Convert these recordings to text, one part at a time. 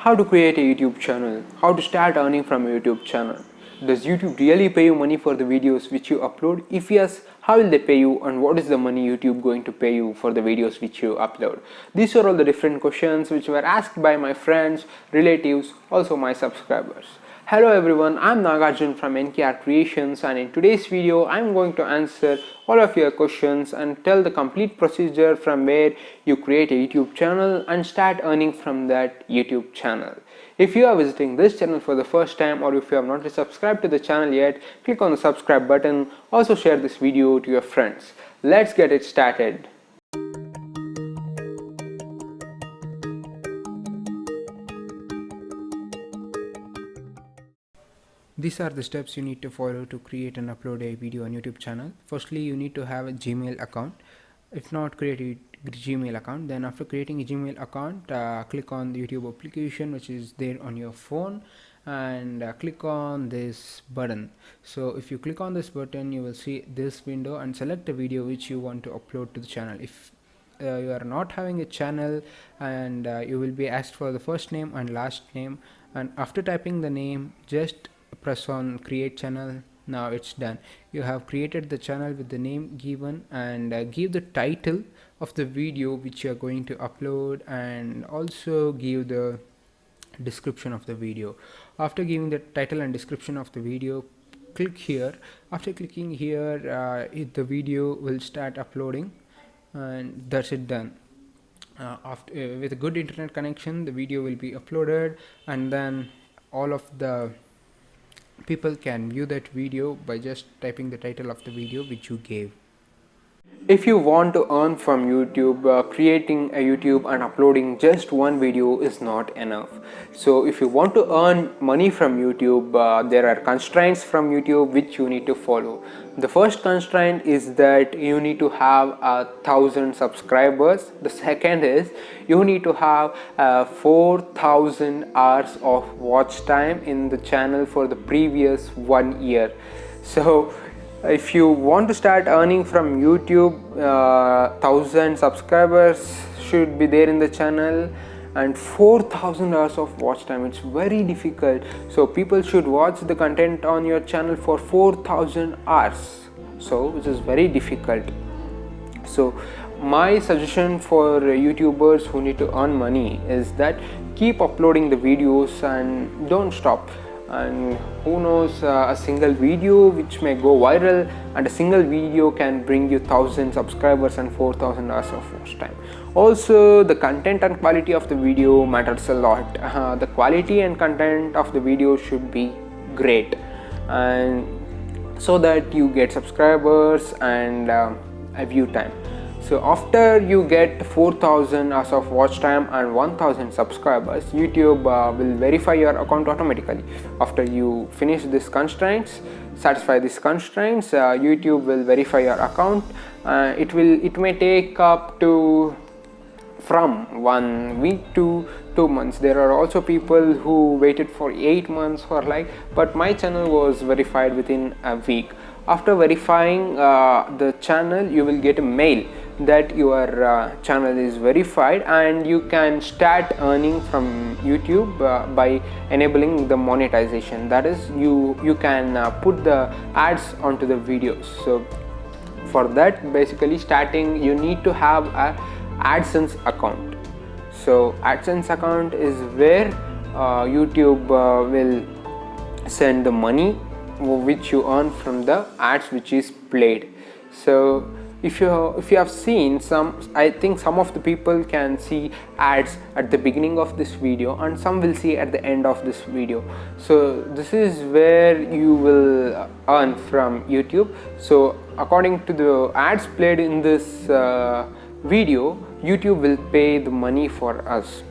How to create a YouTube channel, how to start earning from a YouTube channel. Does YouTube really pay you money for the videos which you upload? If yes, how will they pay you, and what is the money YouTube going to pay you for the videos which you upload? These are all the different questions which were asked by my friends, relatives, also my subscribers. Hello everyone, I'm Nagarjun from NKR Creations, and in today's video I'm going to answer all of your questions and tell the complete procedure from where you create a YouTube channel and start earning from that YouTube channel. If you are visiting this channel for the first time, or if you have not subscribed to the channel yet, click on the subscribe button. Also share this video to your friends. Let's get it started. These are the steps you need to follow to create and upload a video on YouTube channel. Firstly, you need to have a Gmail account. If not, create a Gmail account. Then after creating a Gmail account, click on the YouTube application which is there on your phone, and click on this button. So if you click on this button, you will see this window and select the video which you want to upload to the channel. If you are not having a channel, and you will be asked for the first name and last name, and after typing the name, just press on create channel. Now it's done. You have created the channel with the name given, and give the title of the video which you are going to upload, and also give the description of the video. After giving the title and description of the video, click here. After clicking here, the video will start uploading, and that's it, done. With a good internet connection, the video will be uploaded, and then all of the people can view that video by just typing the title of the video which you gave. If you want to earn from YouTube, creating a YouTube and uploading just one video is not enough. So if you want to earn money from YouTube, there are constraints from YouTube which you need to follow. The first constraint is that you need to have 1,000 subscribers. The second is you need to have 4,000 hours of watch time in the channel for the previous 1 year. So if you want to start earning from YouTube, 1,000 subscribers should be there in the channel, and 4,000 hours of watch time. It's very difficult. So people should watch the content on your channel for 4,000 hours, so which is very difficult. So my suggestion for YouTubers who need to earn money is that keep uploading the videos and don't stop. And who knows, a single video which may go viral, and a single video can bring you 1,000 subscribers and 4,000 hours of watch time. Also, the content and quality of the video matters a lot. The quality and content of the video should be great, and so that you get subscribers and a view time. So after you get 4,000 hours of watch time and 1,000 subscribers, YouTube will verify your account automatically. After you finish these constraints, satisfy these constraints, YouTube will verify your account. It may take up to from 1 week to 2 months. There are also people who waited for 8 months or like, but my channel was verified within a week. After verifying the channel, you will get a mail that your channel is verified, and you can start earning from YouTube by enabling the monetization. That is, you can put the ads onto the videos. So for that, basically starting, you need to have a AdSense account. So AdSense account is where YouTube will send the money which you earn from the ads which is played. So if you have seen some, I think some of the people can see ads at the beginning of this video, and some will see at the end of this video. So this is where you will earn from YouTube. So according to the ads played in this video, YouTube will pay the money for us.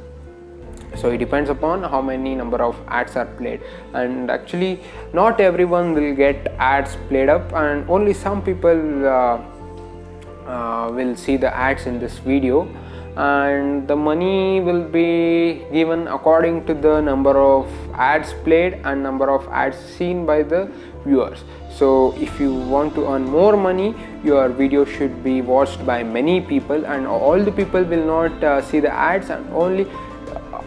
So it depends upon how many number of ads are played, and actually not everyone will get ads played up, and only some people will see the ads in this video, and the money will be given according to the number of ads played and number of ads seen by the viewers. So if you want to earn more money, your video should be watched by many people, and all the people will not see the ads, and only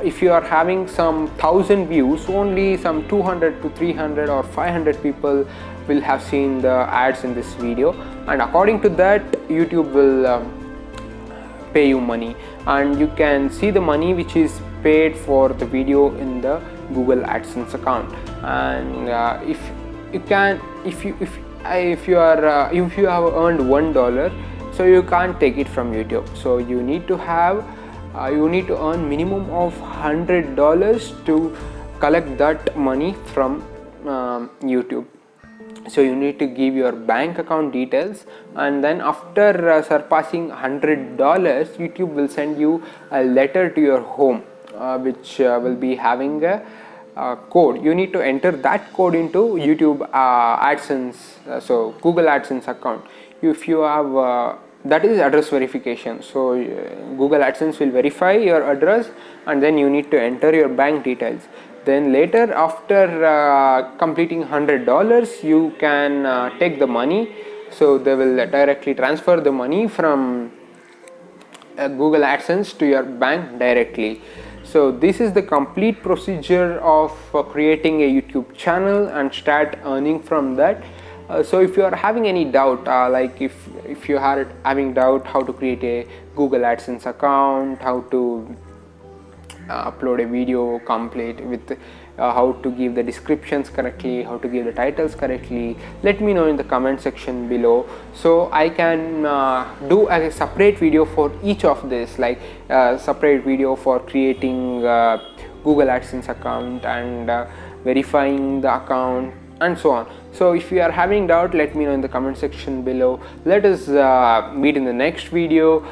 if you are having some 1000 views, only some 200 to 300 or 500 people will have seen the ads in this video, and according to that YouTube will pay you money, and you can see the money which is paid for the video in the Google AdSense account. And if you have earned $1, so you can't take it from YouTube. So you need to earn minimum of $100 to collect that money from YouTube. So you need to give your bank account details, and then after surpassing $100, YouTube will send you a letter to your home which will be having a code. You need to enter that code into YouTube AdSense, so Google AdSense account. If you have that is address verification, so Google AdSense will verify your address, and then you need to enter your bank details. Then later, after completing $100, you can take the money. So they will directly transfer the money from Google AdSense to your bank directly. So this is the complete procedure of creating a YouTube channel and start earning from that. So if you are having any doubt, like if you are having doubt how to create a Google AdSense account, how to upload a video complete with how to give the descriptions correctly, how to give the titles correctly, let me know in the comment section below, so I can do a separate video for each of this, like separate video for creating Google AdSense account and verifying the account and so on. So if you are having doubt, let me know in the comment section below. Let us meet in the next video.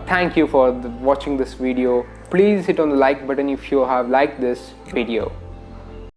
Thank you for watching this video. Please hit on the like button if you have liked this video.